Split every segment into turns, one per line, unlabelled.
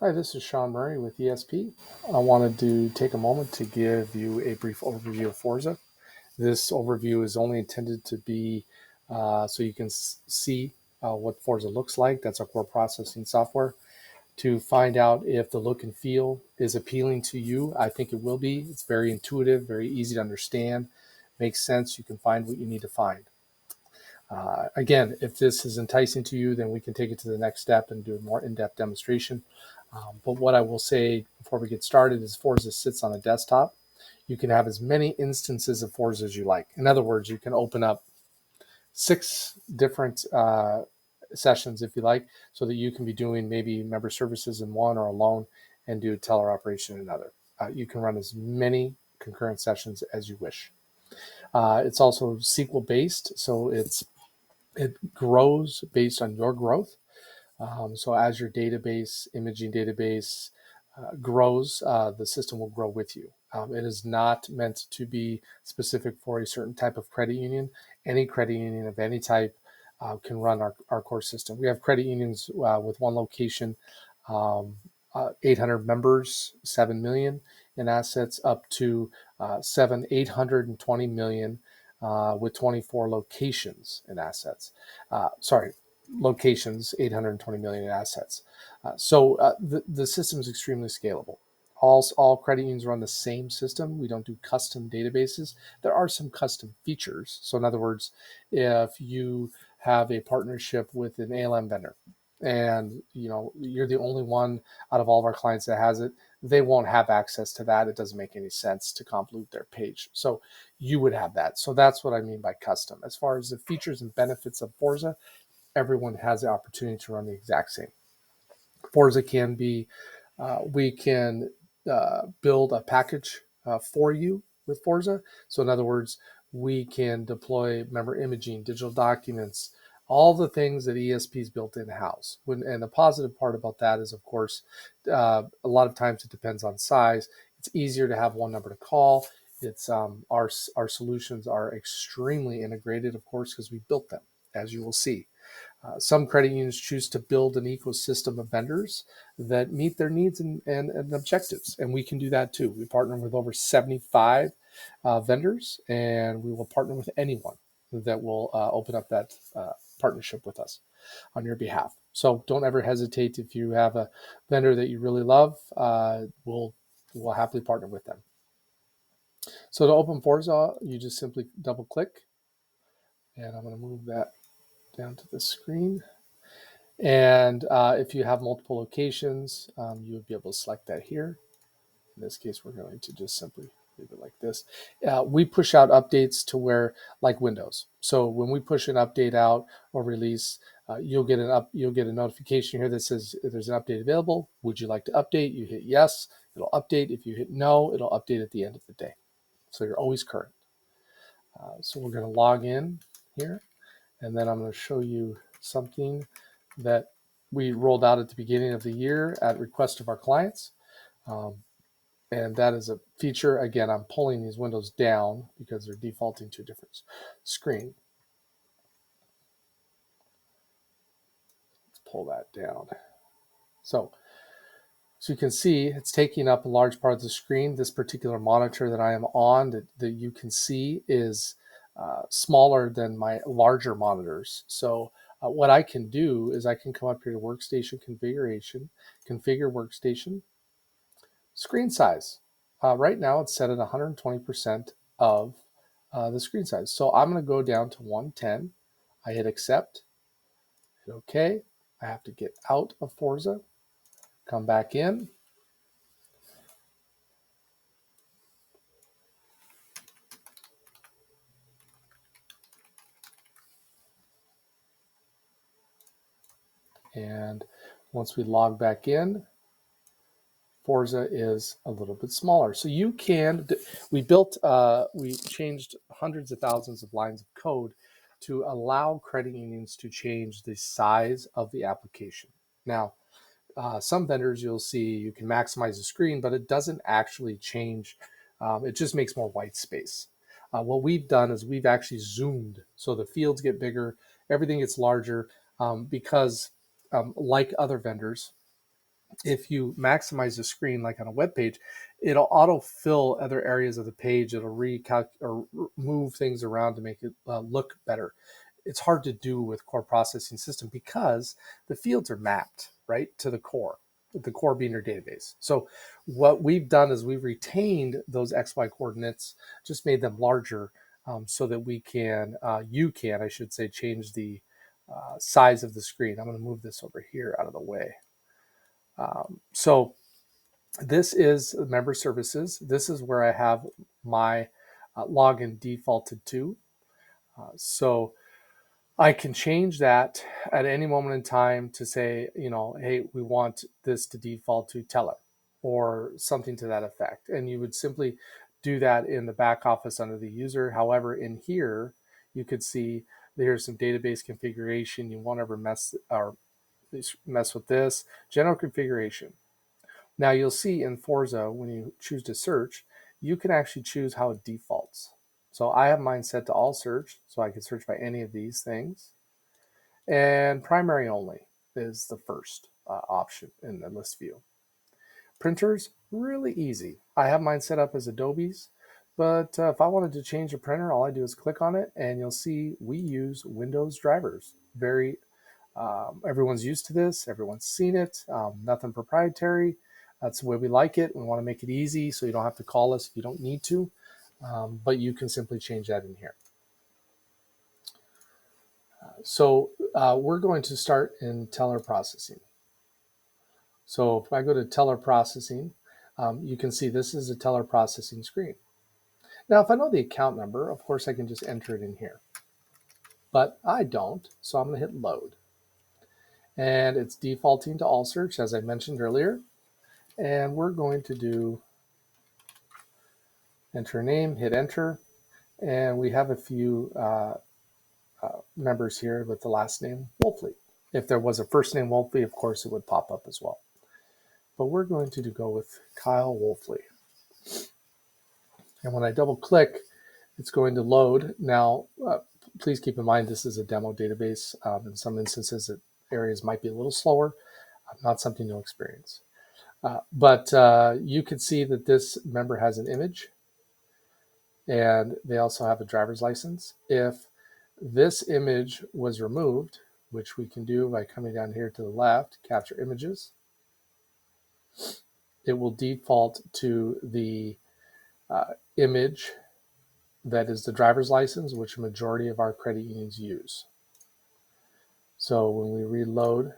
Hi, this is Sean Murray with ESP. I wanted to take a moment to give you a brief overview of FORZA. This overview is only intended to be so you can see what FORZA looks like. That's our core processing software. To find out if the look and feel is appealing to you, I think it will be. It's very intuitive, very easy to understand, makes sense. You can find what you need to find. Again, if this is enticing to you, then we can take it to the next step and do a more in-depth demonstration. But what I will say before we get started is FORZA sits on a desktop. You can have as many instances of FORZA as you like. In other words, you can open up 6 different sessions if you like, so that you can be doing maybe member services in one or alone and do a teller operation in another. You can run as many concurrent sessions as you wish. It's also SQL based, so it grows based on your growth. So as your database, imaging database grows, the system will grow with you. It is not meant to be specific for a certain type of credit union. Any credit union of any type can run our core system. We have credit unions with one location, 800 members, 7 million in assets, up to 820 million with 24 locations in assets. Locations, 820 million in assets. The system is extremely scalable. All credit unions run the same system. We don't do custom databases. There are some custom features. So in other words, if you have a partnership with an ALM vendor and you're the only one out of all of our clients that has it, they won't have access to that. It doesn't make any sense to convolute their page. So you would have that. So that's what I mean by custom. As far as the features and benefits of FORZA, everyone has the opportunity to run the exact same. FORZA can be, we can build a package for you with FORZA. So in other words, we can deploy member imaging, digital documents, all the things that ESP is built in-house. And the positive part about that is, of course, a lot of times it depends on size. It's easier to have one number to call. It's our solutions are extremely integrated, of course, because we built them, as you will see. Some credit unions choose to build an ecosystem of vendors that meet their needs and objectives, and we can do that too. We partner with over 75 vendors, and we will partner with anyone that will open up that partnership with us on your behalf. So don't ever hesitate. If you have a vendor that you really love, we'll happily partner with them. So to open FORZA, you just simply double click, and I'm going to move that down to the screen. And if you have multiple locations, you would be able to select that here. In this case, we're going to just simply leave it like this. We push out updates to where, like Windows. So when we push an update out or release, you'll get a notification here that says there's an update available. Would you like to update? You hit yes, it'll update. If you hit no, it'll update at the end of the day. So you're always current. So we're going to log in here, and then I'm going to show you something that we rolled out at the beginning of the year at request of our clients. And that is a feature. Again, I'm pulling these windows down because they're defaulting to a different screen. Let's pull that down. So you can see it's taking up a large part of the screen. This particular monitor that I am on that you can see is smaller than my larger monitors. So what I can do is I can come up here to workstation configuration, configure workstation, screen size. Right now it's set at 120% of the screen size. So I'm going to go down to 110. I hit accept, hit OK. I have to get out of FORZA, come back in. And once we log back in, FORZA is a little bit smaller. So you can, we changed hundreds of thousands of lines of code to allow credit unions to change the size of the application. Now, some vendors you'll see you can maximize the screen, but it doesn't actually change. It just makes more white space. What we've done is we've actually zoomed. So the fields get bigger, everything gets larger because like other vendors, if you maximize the screen, like on a web page, it'll auto-fill other areas of the page. It'll or move things around to make it look better. It's hard to do with core processing system because the fields are mapped right to the core being your database. So what we've done is we've retained those XY coordinates, just made them larger, so that you can, I should say, change the size of the screen. I'm going to move this over here out of the way. So this is member services. This is where I have my login defaulted to. So I can change that at any moment in time to say, hey, we want this to default to teller or something to that effect. And you would simply do that in the back office under the user. However, in here, you could see there's some database configuration. You won't ever mess with this. General configuration. Now you'll see in FORZA, when you choose to search, you can actually choose how it defaults. So I have mine set to all search, so I can search by any of these things. And primary only is the first option in the list view. Printers, really easy. I have mine set up as Adobe's, but if I wanted to change a printer, all I do is click on it, and you'll see we use Windows drivers. Everyone's used to this. Everyone's seen it. Nothing proprietary. That's the way we like it. We want to make it easy so you don't have to call us if you don't need to, but you can simply change that in here. So we're going to start in teller processing. So if I go to teller processing, you can see this is a teller processing screen. Now, if I know the account number, of course, I can just enter it in here. But I don't, so I'm going to hit load. And it's defaulting to all search, as I mentioned earlier. And we're going to do enter name, hit enter. And we have a few members here with the last name Wolfley. If there was a first name Wolfley, of course, it would pop up as well. But we're going to go with Kyle Wolfley. And when I double click, it's going to load. Now, please keep in mind, this is a demo database. In some instances, areas might be a little slower, not something you'll experience. But you can see that this member has an image, and they also have a driver's license. If this image was removed, which we can do by coming down here to the left, capture images, it will default to the image that is the driver's license, which a majority of our credit unions use. So when we reload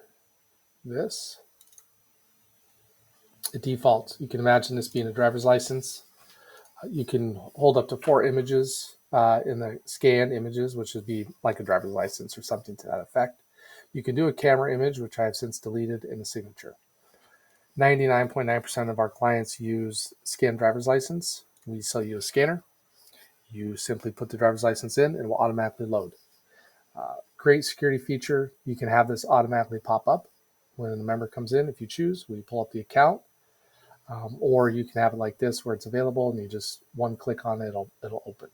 this, it defaults. You can imagine this being a driver's license. You can hold up to 4 images in the scanned images, which would be like a driver's license or something to that effect. You can do a camera image, which I have since deleted, in a signature. 99.9% of our clients use scanned driver's license. We sell you a scanner. You simply put the driver's license in, it will automatically load. Great security feature. You can have this automatically pop up when the member comes in if you choose. We pull up the account. Or you can have it like this where it's available and you just one click on it, it'll open.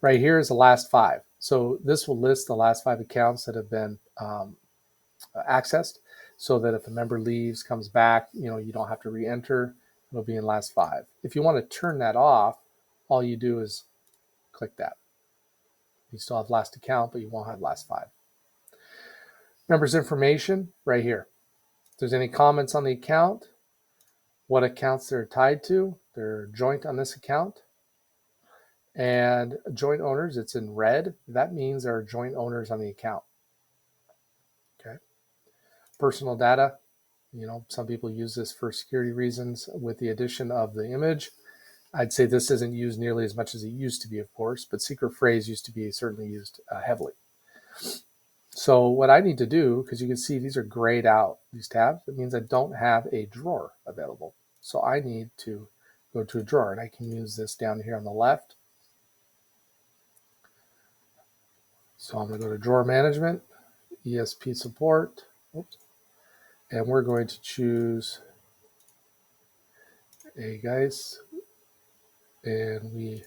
Right here is the last 5. So this will list the last 5 accounts that have been accessed, so that if a member leaves, comes back, you don't have to re-enter. It'll be in last 5. If you want to turn that off, all you do is click that. You still have last account, but you won't have last 5. Members information right here. If there's any comments on the account, what accounts they're tied to, they're joint on this account. And joint owners, it's in red. That means there are joint owners on the account. Okay. Personal data, some people use this for security reasons with the addition of the image. I'd say this isn't used nearly as much as it used to be, of course, but secret phrase used to be certainly used heavily. So what I need to do, because you can see these are grayed out, these tabs, it means I don't have a drawer available. So I need to go to a drawer, and I can use this down here on the left. So I'm going to go to drawer management, ESP support, and we're going to choose a guys, and we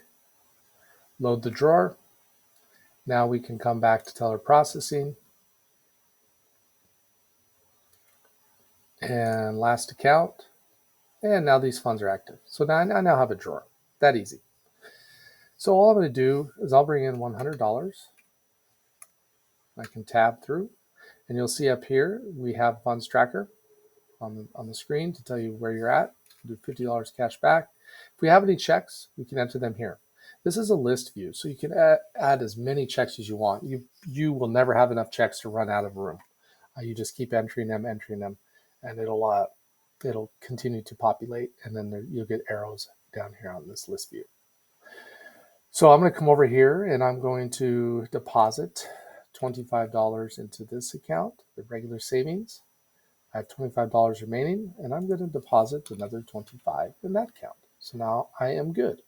load the drawer. Now we can come back to teller processing. and last account, and now these funds are active. So now I now have a drawer. That easy. So all I'm going to do is I'll bring in $100. I can tab through, and you'll see up here we have funds tracker on the screen to tell you where you're at. Do $50 cash back. If we have any checks, we can enter them here. This is a list view, so you can add as many checks as you want. You will never have enough checks to run out of room. You just keep entering them, and it'll continue to populate, and then you'll get arrows down here on this list view. So I'm going to come over here and I'm going to deposit $25 into this account, the regular savings. I have $25 remaining, and I'm going to deposit another $25 in that account. So now I am good.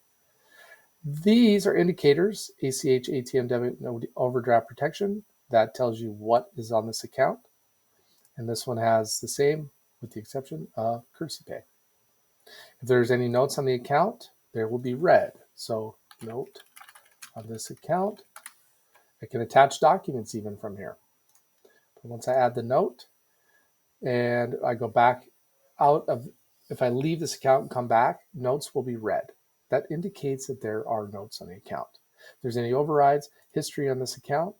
These are indicators: ACH, ATM, debit, no overdraft protection. That tells you what is on this account. And this one has the same, with the exception of courtesy pay. If there's any notes on the account, there will be red. So note on this account. I can attach documents even from here. But once I add the note and I go back out of, if I leave this account and come back, notes will be red. That indicates that there are notes on the account. If there's any overrides, history on this account,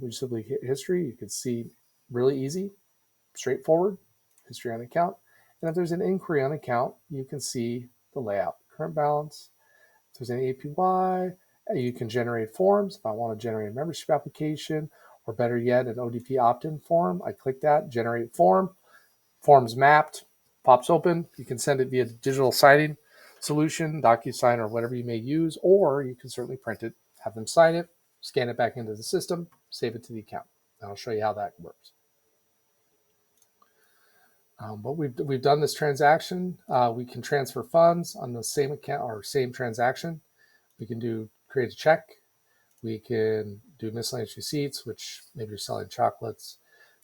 we simply hit history. You can see really easy, straightforward, history on account. And if there's an inquiry on account, you can see the layout, current balance. If there's any APY, you can generate forms. If I want to generate a membership application, or better yet, an ODP opt-in form, I click that, generate form. Form's mapped, pops open. You can send it via digital signing solution, DocuSign, or whatever you may use, or you can certainly print it, have them sign it, scan it back into the system, save it to the account. And I'll show you how that works. But we've done this transaction. We can transfer funds on the same account or same transaction. We can create a check. We can do miscellaneous receipts, which maybe you're selling chocolates,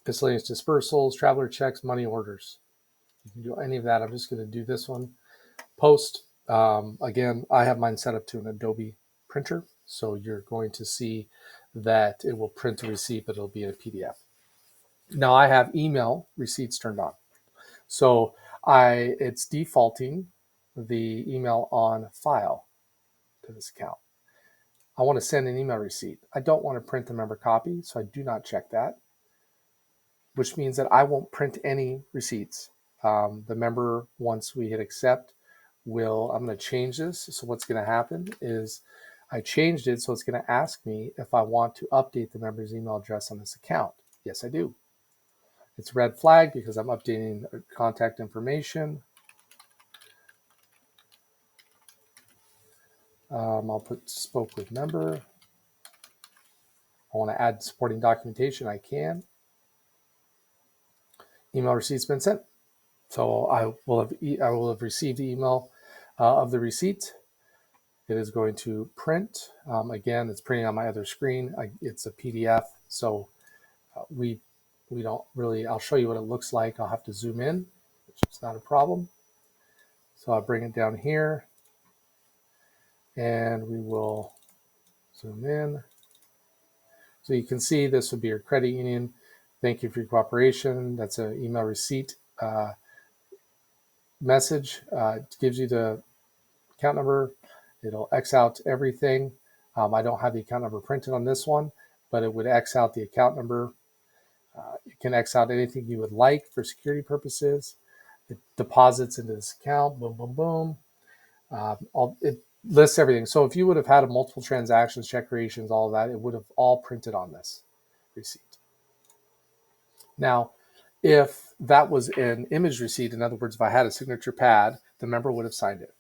miscellaneous dispersals, traveler checks, money orders. You can do any of that. I'm just going to do this one. Post. Again, I have mine set up to an Adobe printer, so you're going to see that it will print a receipt, but it'll be in a PDF. Now I have email receipts turned on. So it's defaulting the email on file to this account. I want to send an email receipt. I don't want to print the member copy, so I do not check that, which means that I won't print any receipts. The member, once we hit accept, I'm going to change this. So what's going to happen is I changed it, so it's going to ask me if I want to update the member's email address on this account. Yes, I do. It's red flag because I'm updating contact information. I'll put spoke with member. I want to add supporting documentation. I can. Email receipt's been sent. So I will have received the email of the receipt. It is going to print. Again, it's printing on my other screen. It's a PDF. So we don't really, I'll show you what it looks like. I'll have to zoom in, which is not a problem. So I'll bring it down here and we will zoom in. So you can see this would be your credit union. Thank you for your cooperation. That's an email receipt message. It gives you the account number. It'll X out everything. I don't have the account number printed on this one, but it would X out the account number. It can X out anything you would like for security purposes. It deposits into this account. Boom, boom, boom. It lists everything. So if you would have had multiple transactions, check creations, all of that, it would have all printed on this receipt. Now, if that was an image receipt, in other words, if I had a signature pad, the member would have signed it.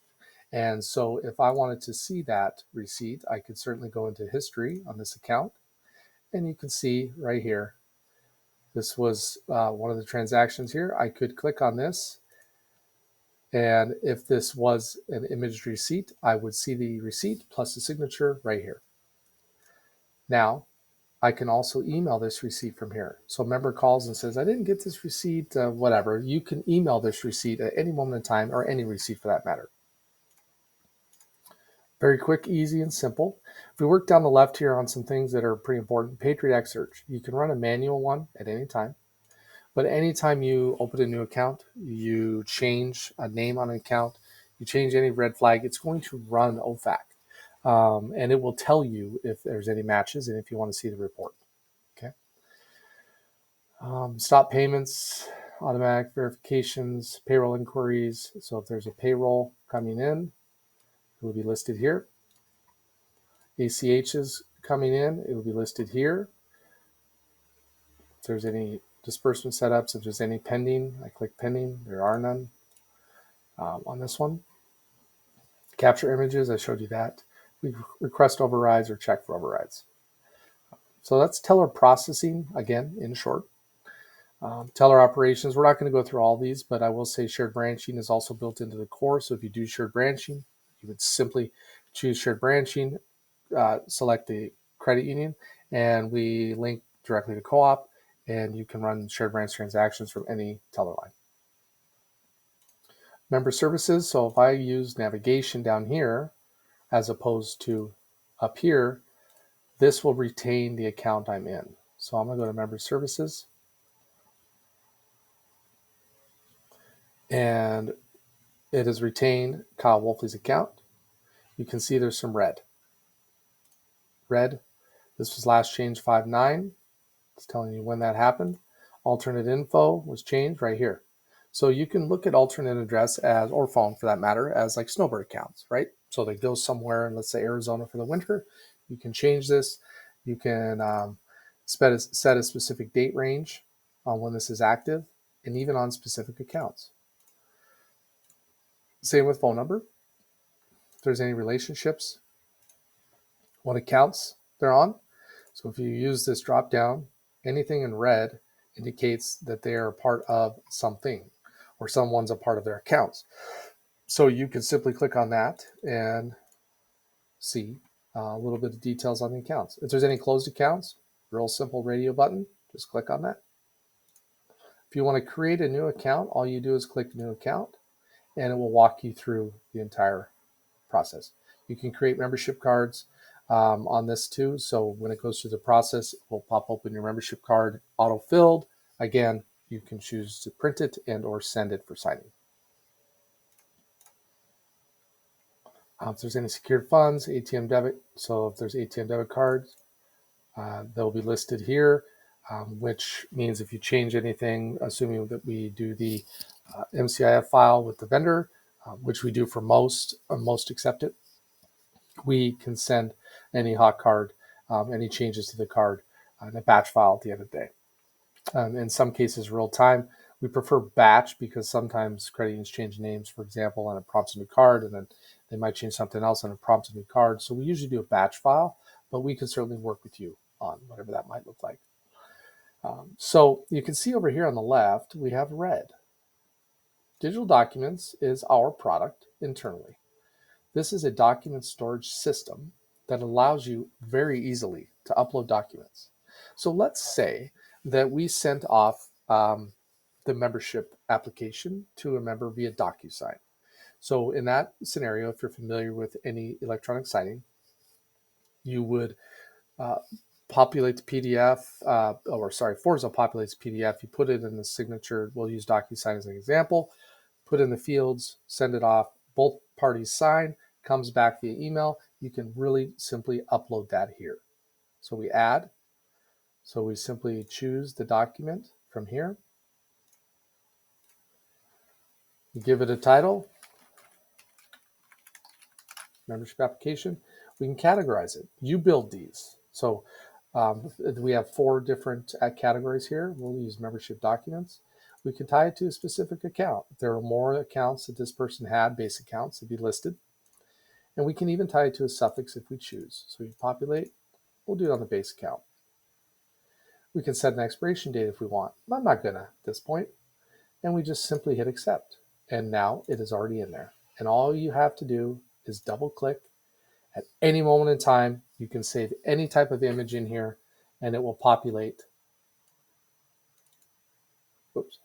And so if I wanted to see that receipt, I could certainly go into history on this account. And you can see right here, this was one of the transactions here. I could click on this. And if this was an imaged receipt, I would see the receipt plus the signature right here. Now, I can also email this receipt from here. So a member calls and says, I didn't get this receipt, whatever. You can email this receipt at any moment in time, or any receipt for that matter. Very quick, easy, and simple. If we work down the left here on some things that are pretty important, Patriot X search. You can run a manual one at any time. But anytime you open a new account, you change a name on an account, you change any red flag, it's going to run OFAC. And it will tell you if there's any matches and if you want to see the report. Okay. Stop payments, automatic verifications, payroll inquiries. So if there's a payroll coming in, it will be listed here. ACHs coming in, it will be listed here. If there's any disbursement setups, if there's any pending, I click pending. There are none on this one. Capture images, I showed you that. We request overrides or check for overrides. So that's teller processing, again, in short. Teller operations, we're not going to go through all these, but I will say shared branching is also built into the core. So if you do shared branching, you would simply choose shared branching, select the credit union, and we link directly to co-op, and you can run shared branch transactions from any teller line. Member services, so if I use navigation down here, as opposed to up here, this will retain the account I'm in. So I'm going to go to member services, and it has retained Kyle Wolfley's account. You can see there's some red. Red, this was last changed 5/9. It's telling you when that happened. Alternate info was changed right here. So you can look at alternate address as, or phone for that matter, as like snowbird accounts, right? So they go somewhere in, let's say, Arizona for the winter. You can change this. You can set a specific date range on when this is active, and even on specific accounts. Same with phone number. If there's any relationships, what accounts they're on. So if you use this drop down, anything in red indicates that they are a part of something or someone's a part of their accounts. So you can simply click on that and see a little bit of details on the accounts. If there's any closed accounts, real simple radio button, just click on that. If you want to create a new account, all you do is click new account and it will walk you through the entire process. You can create membership cards on this too. So when it goes through the process, it will pop open your membership card auto-filled. Again, you can choose to print it and or send it for signing. If there's any secured funds, ATM debit. So if there's ATM debit cards, they'll be listed here, which means if you change anything, assuming that we do the MCIF file with the vendor, which we do for most accepted, we can send any hot card, any changes to the card in a batch file at the end of the day. In some cases, real time. We prefer batch because sometimes credit unions change names, for example, and it prompts a new card, and then they might change something else and it prompts a new card. So we usually do a batch file, but we can certainly work with you on whatever that might look like. So you can see over here on the left, we have red. Digital Documents is our product internally. This is a document storage system that allows you very easily to upload documents. So let's say that we sent off the membership application to a member via DocuSign. So in that scenario, if you're familiar with any electronic signing, you would populate the PDF, FORZA populates PDF. You put it in the signature. We'll use DocuSign as an example. Put in the fields, send it off. Both parties sign, comes back via email. You can really simply upload that here. So we add. So we simply choose the document from here. We give it a title, membership application. We can categorize it. You build these. So we have 4 different categories here. We'll use membership documents. We can tie it to a specific account. If there are more accounts that this person had, base accounts, to be listed. And we can even tie it to a suffix if we choose. So we populate. We'll do it on the base account. We can set an expiration date if we want. I'm not going to at this point. And we just simply hit accept. And now it is already in there. And all you have to do is double click. At any moment in time, you can save any type of image in here and it will populate. Oops.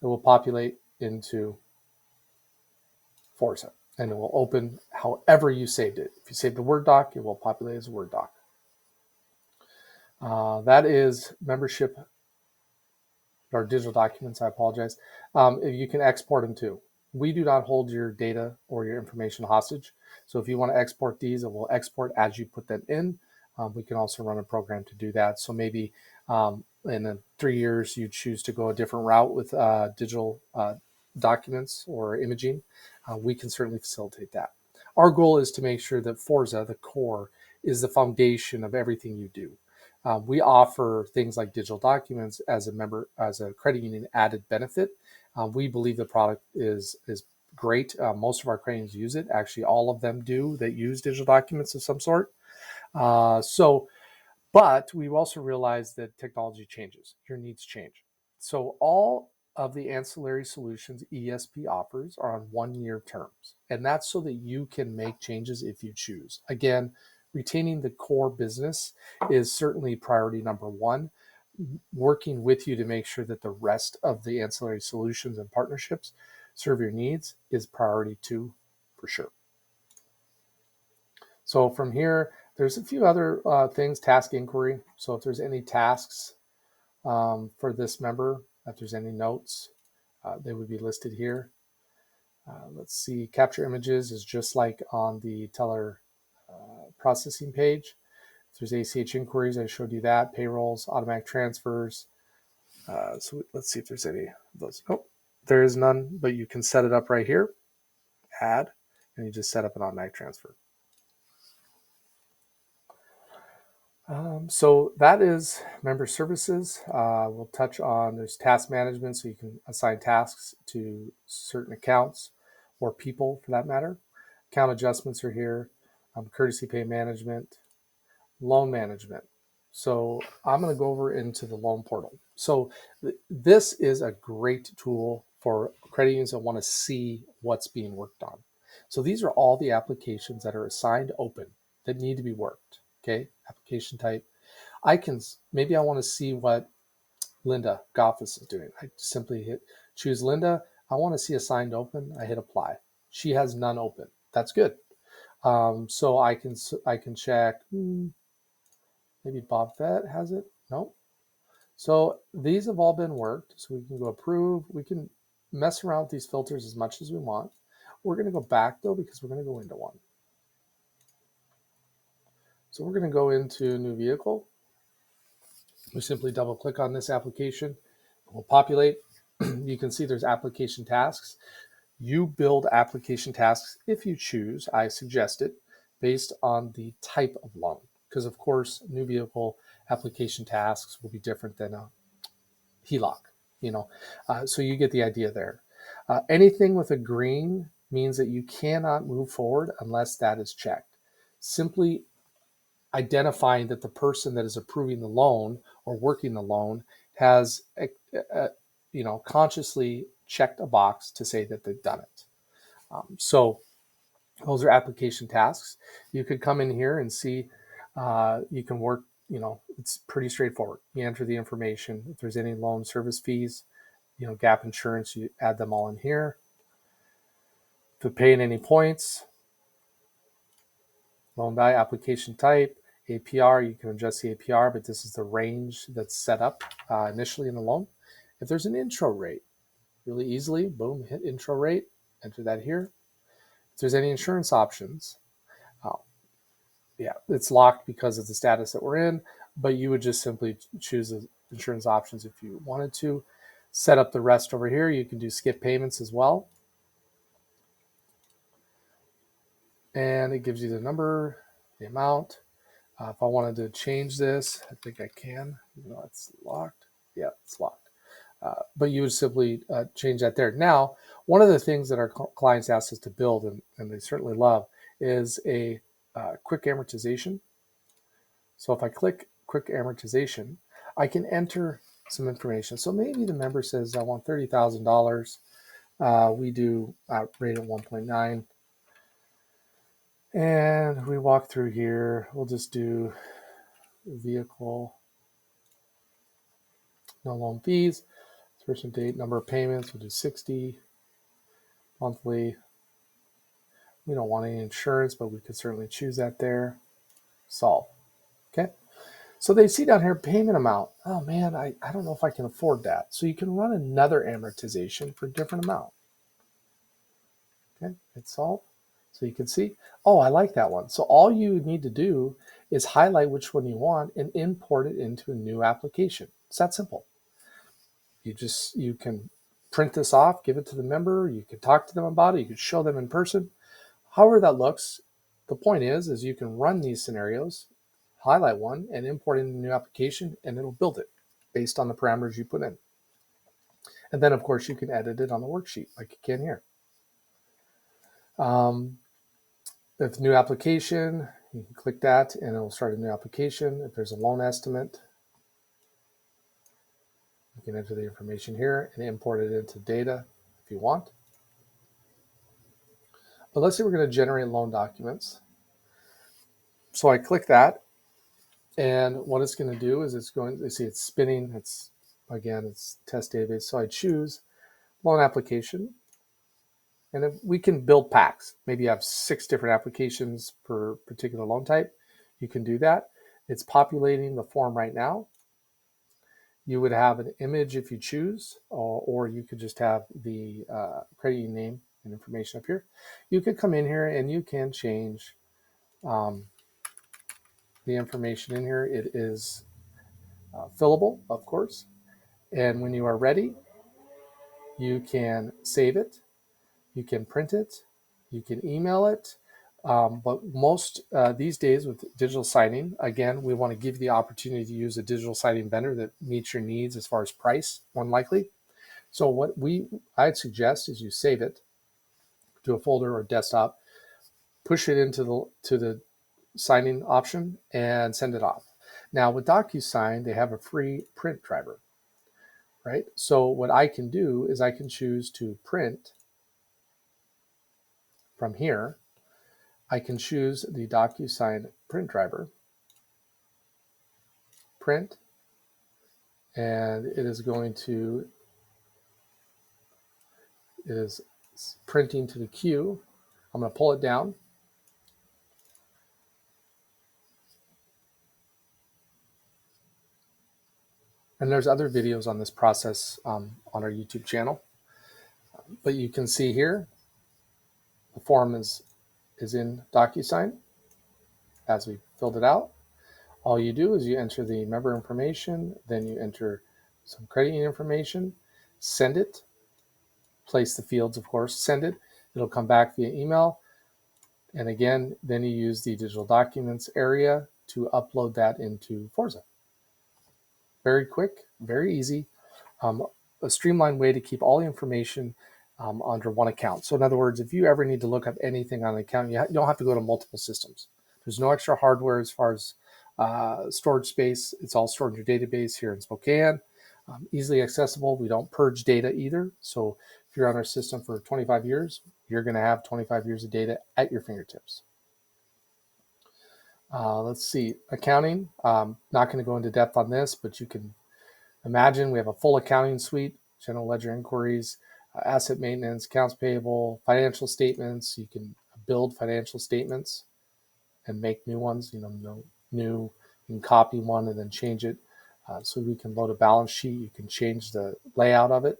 It will populate into FORZA and it will open however you saved it. If you saved a Word doc, it will populate as a Word doc. That is membership or digital documents, I apologize, you can export them too. We do not hold your data or your information hostage. So if you want to export these, it will export as you put them in. We can also run a program to do that. So maybe in 3 years, you choose to go a different route with digital documents or imaging. We can certainly facilitate that. Our goal is to make sure that FORZA, the core, is the foundation of everything you do. We offer things like digital documents as a credit union added benefit. We believe the product is great. Most of our credit unions use it. Actually, all of them do that use digital documents of some sort. But we've also realized that technology changes, your needs change. So all of the ancillary solutions ESP offers are on 1 year terms. And that's so that you can make changes if you choose. Again, retaining the core business is certainly priority number one. Working with you to make sure that the rest of the ancillary solutions and partnerships serve your needs is priority two for sure. So from here, there's a few other things, task inquiry. So if there's any tasks for this member, if there's any notes, they would be listed here. Let's see, capture images is just like on the teller processing page. If there's ACH inquiries, I showed you that, payrolls, automatic transfers. So let's see if there's any of those. Nope, there is none, but you can set it up right here, add, and you just set up an automatic transfer. So that is member services. We'll touch on there's task management, so you can assign tasks to certain accounts or people for that matter. Account adjustments are here. Courtesy pay management, loan management. So I'm going to go over into the loan portal. So this is a great tool for credit unions that want to see what's being worked on. So these are all the applications that are assigned open that need to be worked. Okay, application type. Maybe I want to see what Linda Goffis is doing. I simply choose Linda. I want to see assigned open. I hit apply. She has none open. That's good. So I can check. Maybe Bob Fett has it. No. So these have all been worked. So we can go approve. We can mess around with these filters as much as we want. We're going to go back though because we're going to go into one. So we're going to go into new vehicle. We simply double click on this application. It will populate. You can see there's application tasks. You build application tasks if you choose. I suggest it based on the type of loan. Because of course, new vehicle application tasks will be different than a HELOC, so you get the idea there. Anything with a green means that you cannot move forward unless that is checked. Simply identifying that the person that is approving the loan or working the loan has, consciously checked a box to say that they've done it. So those are application tasks. You could come in here and see, you can work, it's pretty straightforward. You enter the information. If there's any loan service fees, gap insurance, you add them all in here. To pay in any points, loan value, application type, APR, you can adjust the APR, but this is the range that's set up initially in the loan. If there's an intro rate, really easily, boom, hit intro rate, enter that here. If there's any insurance options, it's locked because of the status that we're in, but you would just simply choose the insurance options if you wanted to. Set up the rest over here. You can do skip payments as well. And it gives you the number, the amount. If I wanted to change this, I think I can, even though it's locked. Yeah, it's locked. But you would simply change that there. Now, one of the things that our clients ask us to build, and they certainly love, is a quick amortization. So if I click quick amortization, I can enter some information. So maybe the member says, I want $30,000. We do rate at 1.9. And we walk through here. We'll just do vehicle, no loan fees, expiration date, number of payments. We'll do 60 monthly. We don't want any insurance, but we could certainly choose that there. Solve. Okay. So they see down here payment amount. Oh man, I don't know if I can afford that. So you can run another amortization for a different amount. Okay, it's all. So you can see, oh, I like that one. So all you need to do is highlight which one you want and import it into a new application. It's that simple. You can print this off, give it to the member. You can talk to them about it. You can show them in person. However that looks, the point is you can run these scenarios, highlight one, and import it into a new application, and it'll build it based on the parameters you put in. And then, of course, you can edit it on the worksheet like you can here. If new application, you can click that, and it'll start a new application. If there's a loan estimate, you can enter the information here and import it into data if you want. But let's say we're going to generate loan documents. So I click that, and what it's going to do is it's going to see it's spinning. It's test database. So I choose loan application, and if we can build packs. Maybe you have 6 different applications per particular loan type. You can do that. It's populating the form right now. You would have an image if you choose, or you could just have the credit union name and information up here. You could come in here and you can change the information in here. It is fillable, of course. And when you are ready, you can save it, you can print it, you can email it. But most these days with digital signing, again, we want to give you the opportunity to use a digital signing vendor that meets your needs as far as price, more likely. So what I'd suggest is you save it to a folder or desktop, push it into the signing option, and send it off. Now with DocuSign, they have a free print driver, right? So what I can do is I can choose to print from here. I can choose the DocuSign print driver, print, and it is printing to the queue. I'm going to pull it down. And there's other videos on this process on our YouTube channel. But you can see here, the form is in DocuSign as we filled it out. All you do is you enter the member information, then you enter some credit union information, send it, place the fields, of course, send it. It'll come back via email. And again, then you use the digital documents area to upload that into FORZA. Very quick, very easy, a streamlined way to keep all the information under one account. So in other words, if you ever need to look up anything on an account, you don't have to go to multiple systems. There's no extra hardware as far as storage space. It's all stored in your database here in Spokane. Easily accessible. We don't purge data either. So if you're on our system for 25 years, you're going to have 25 years of data at your fingertips. Let's see, accounting. Not going to go into depth on this, but you can imagine we have a full accounting suite, general ledger inquiries, asset maintenance, accounts payable, financial statements. You can build financial statements and make new ones, new, you can copy one and then change it. So we can load a balance sheet. You can change the layout of it.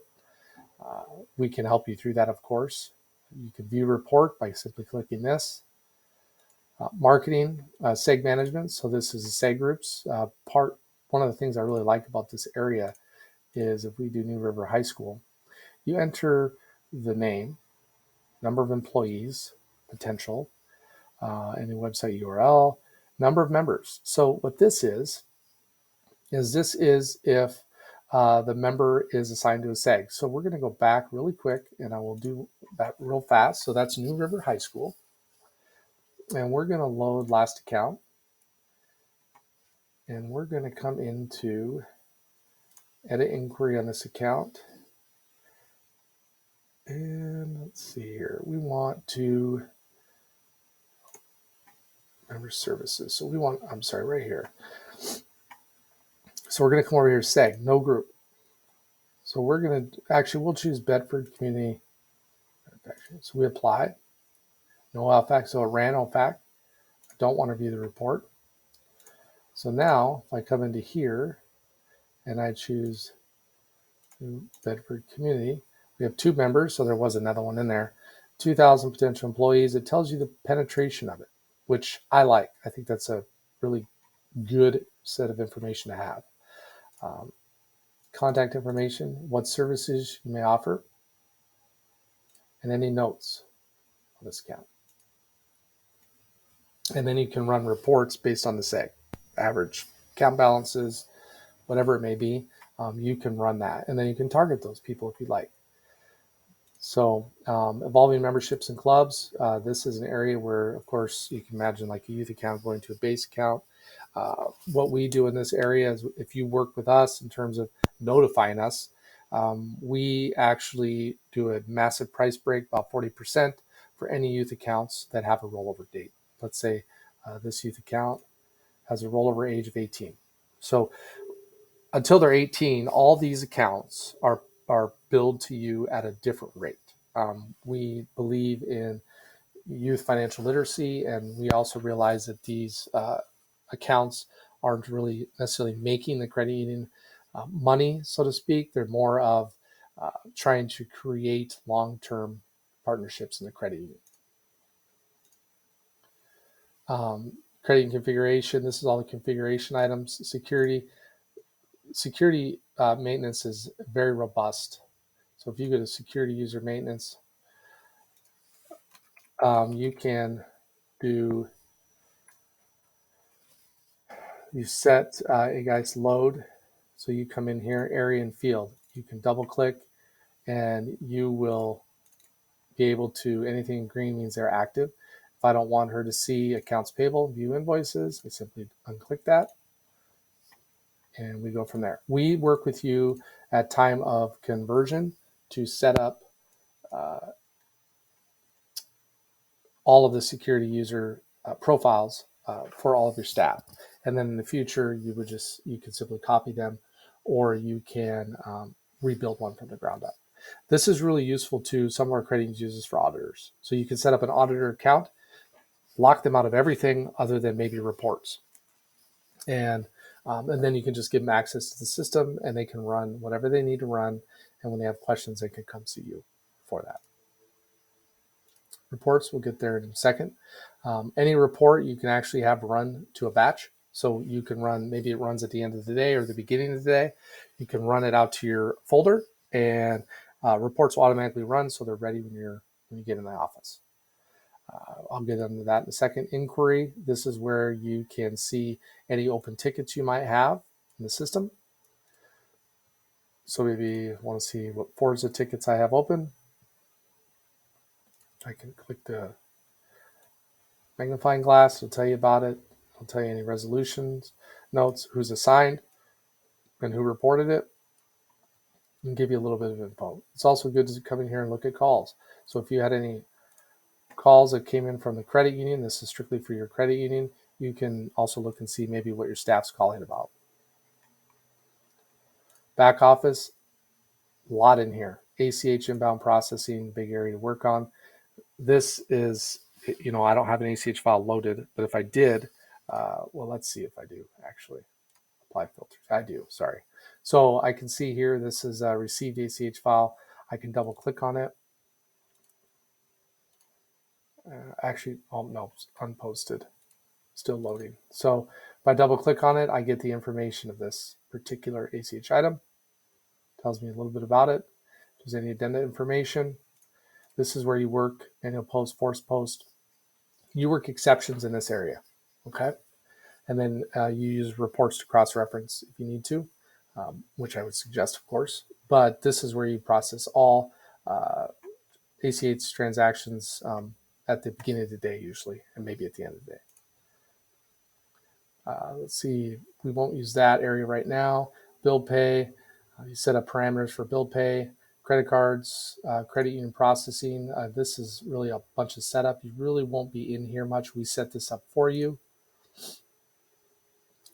We can help you through that, of course. You can view report by simply clicking this. Marketing, seg management. So this is the seg groups part. One of the things I really like about this area is if we do New River High School, you enter the name, number of employees, potential, any website URL, number of members. So what this is if the member is assigned to a seg. So we're going to go back really quick, and I will do that real fast. So that's New River High School. And we're going to load last account. And we're going to come into edit inquiry on this account. And let's see here. We want to member services. So we want, right here. So we're going to come over here, seg, no group. So we're going to, we'll choose Bedford Community. So we apply. No OFAC, so it ran OFAC. I don't want to view the report. So now if I come into here and I choose New Bedford Community, we have 2 members, so there was another one in there. 2,000 potential employees. It tells you the penetration of it, which I like. I think that's a really good set of information to have. Um, Contact information, what services you may offer, and any notes on this account. And then you can run reports based on the SEG, average account balances, whatever it may be. You can run that, and then you can target those people if you'd like. So evolving memberships and clubs, this is an area where, of course, you can imagine like a youth account going to a base account. What we do in this area is if you work with us in terms of notifying us, we actually do a massive price break, about 40% for any youth accounts that have a rollover date. Let's say this youth account has a rollover age of 18. So until they're 18, all these accounts are billed to you at a different rate. We believe in youth financial literacy, and we also realize that these accounts aren't really necessarily making the credit union money, so to speak. They're more of trying to create long-term partnerships in the credit union. Credit union configuration. This is all the configuration items. Security maintenance is very robust. So if you go to security user maintenance, you can do, you set a guy's load. So you come in here, area and field. You can double click and you will be able to, anything in green means they're active. If I don't want her to see accounts payable, view invoices, I simply unclick that and we go from there. We work with you at time of conversion to set up all of the security user profiles for all of your staff. And then in the future, you can simply copy them, or you can rebuild one from the ground up. This is really useful to some of our credit unions use for auditors. So you can set up an auditor account, lock them out of everything other than maybe reports. And then you can just give them access to the system and they can run whatever they need to run. And when they have questions, they can come see you for that. Reports, we'll get there in a second. Any report you can actually have run to a batch. So you can run, maybe it runs at the end of the day or the beginning of the day. You can run it out to your folder and reports will automatically run so they're ready when you get in the office. I'll get into that in a second. Inquiry, this is where you can see any open tickets you might have in the system. So maybe you want to see what FORZA tickets I have open. I can click the magnifying glass, it'll tell you about it. It'll tell you any resolutions, notes, who's assigned, and who reported it, and give you a little bit of info. It's also good to come in here and look at calls. So if you had any calls that came in from the credit union, this is strictly for your credit union, you can also look and see maybe what your staff's calling about. Back office, a lot in here. ACH inbound processing, big area to work on. This is, I don't have an ACH file loaded, but if I did, well, let's see if I do actually. Apply filters. I do, sorry. So I can see here, this is a received ACH file. I can double click on it. Actually, oh no, unposted, still loading. So if I double click on it, I get the information of this particular ACH item. Tells me a little bit about it. If there's any addenda information. This is where you work annual post, force post. You work exceptions in this area, okay? And then you use reports to cross-reference if you need to, which I would suggest, of course. But this is where you process all ACH transactions at the beginning of the day usually, and maybe at the end of the day. Let's see, we won't use that area right now. Bill pay, you set up parameters for bill pay, credit cards, credit union processing. This is really a bunch of setup. You really won't be in here much. We set this up for you.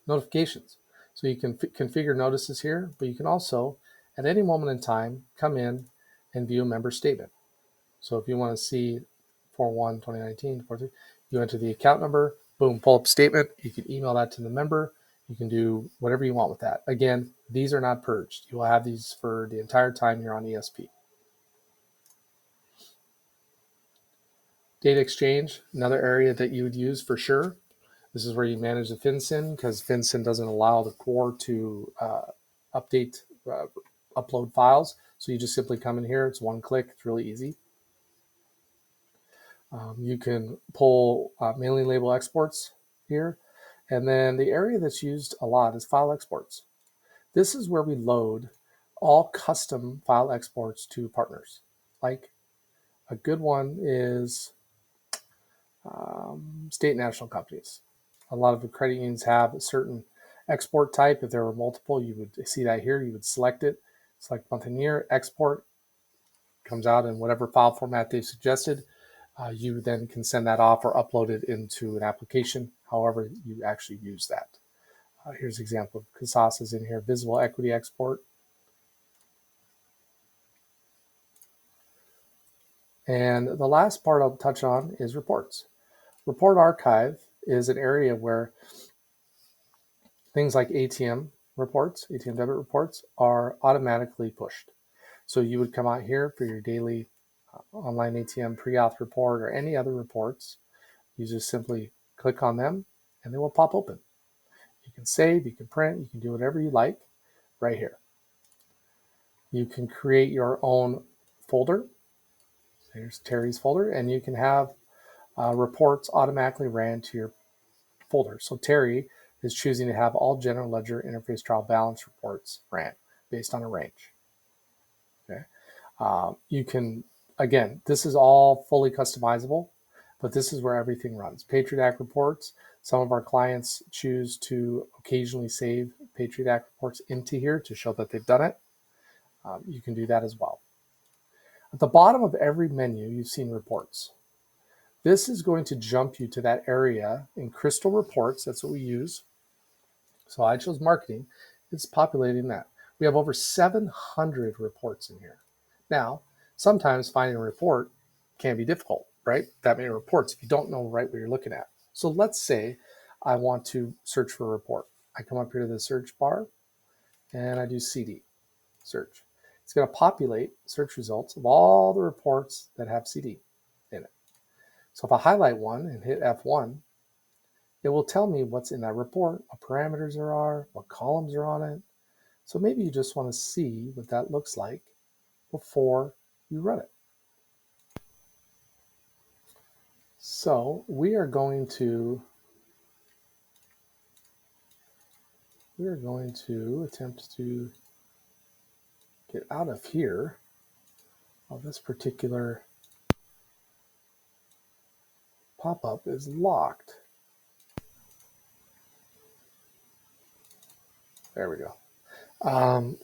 Notifications. So you can configure notices here, but you can also, at any moment in time, come in and view a member statement. So if you want to see 4/1/2019, you enter the account number, boom, pull up statement. You can email that to the member, You can do whatever you want with that. Again, these are not purged. You will have these for the entire time you're on ESP. Data exchange, another area that you would use for sure. This is where you manage the FinSyn, because FinSyn doesn't allow the core to update, upload files. So you just simply come in here. It's one click. It's really easy. You can pull mailing label exports here. And then the area that's used a lot is file exports. This is where we load all custom file exports to partners. Like a good one is state national companies. A lot of the credit unions have a certain export type. If there were multiple, you would see that here. You would select it, select month and year, export, comes out in whatever file format they've suggested. You then can send that off or upload it into an application, however you actually use that. Here's an example of Casasa's in here, visible equity export. And the last part I'll touch on is reports. Report archive is an area where things like ATM reports, ATM debit reports, are automatically pushed. So you would come out here for your daily online ATM pre-auth report or any other reports. You just simply click on them and they will pop open. You can save, you can print, you can do whatever you like right here. You can create your own folder. Here's Terry's folder, and you can have reports automatically ran to your folder. So Terry is choosing to have all general ledger interface trial balance reports ran based on a range. Okay. You can, again, this is all fully customizable, but this is where everything runs. Patriot Act reports, some of our clients choose to occasionally save Patriot Act reports into here to show that they've done it. You can do that as well. At the bottom of every menu, you've seen reports. This is going to jump you to that area in Crystal Reports. That's what we use. So I chose marketing. It's populating that. We have over 700 reports in here. Now, sometimes finding a report can be difficult, right? That many reports if you don't know right what you're looking at. So let's say I want to search for a report. I come up here to the search bar and I do CD search. It's going to populate search results of all the reports that have CD in it. So if I highlight one and hit F1, it will tell me what's in that report, what parameters there are, what columns are on it. So maybe you just want to see what that looks like before you run it. So we are going to attempt to get out of here. Well, this particular pop-up is locked. There we go.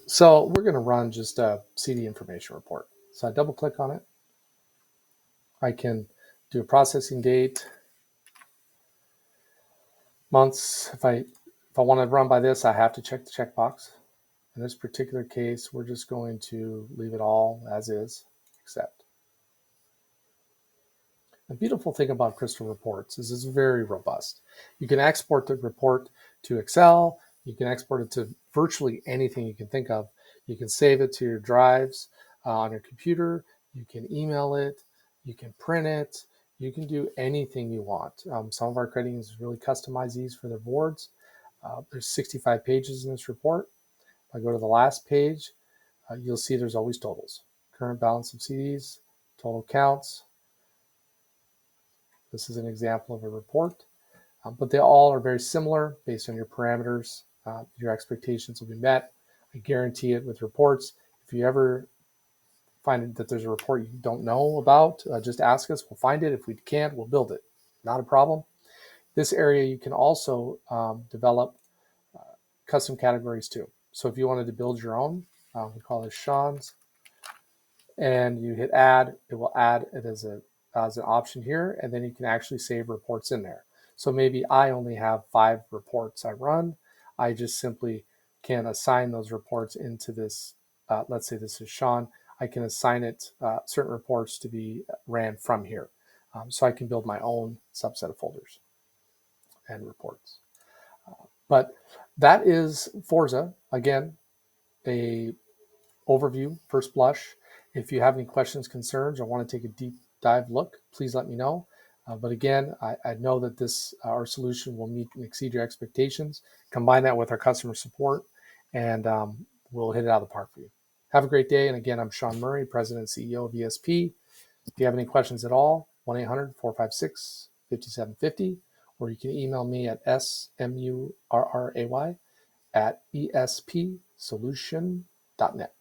So we're going to run just a CD information report. So I double click on it. I can do a processing date, months. If I want to run by this, I have to check the checkbox. In this particular case, we're just going to leave it all as is, accept. The beautiful thing about Crystal Reports is it's very robust. You can export the report to Excel. You can export it to virtually anything you can think of. You can save it to your drives on your computer. You can email it. You can print it. You can do anything you want. Some of our credit unions really customize these for their boards. There's 65 pages in this report. If I go to the last page, you'll see there's always totals. Current balance of CDs, total counts. This is an example of a report, but they all are very similar based on your parameters. Your expectations will be met. I guarantee it with reports. If you ever find that there's a report you don't know about, just ask us. We'll find it. If we can't, we'll build it. Not a problem. This area, you can also develop custom categories too. So if you wanted to build your own, we call this Sean's, and you hit add, it will add it as an option here, and then you can actually save reports in there. So maybe I only have 5 reports I run. I just simply can assign those reports into this. Let's say this is Sean. I can assign it certain reports to be ran from here. So I can build my own subset of folders and reports. But That is Forza. Again, a overview, first blush. If you have any questions, concerns, or want to take a deep dive look, please let me know. But again, I know that this our solution will meet and exceed your expectations. Combine that with our customer support, and we'll hit it out of the park for you. Have a great day. And again, I'm Sean Murray, President and CEO of ESP. If you have any questions at all, 1-800-456-5750, or you can email me at smurray@espsolution.net.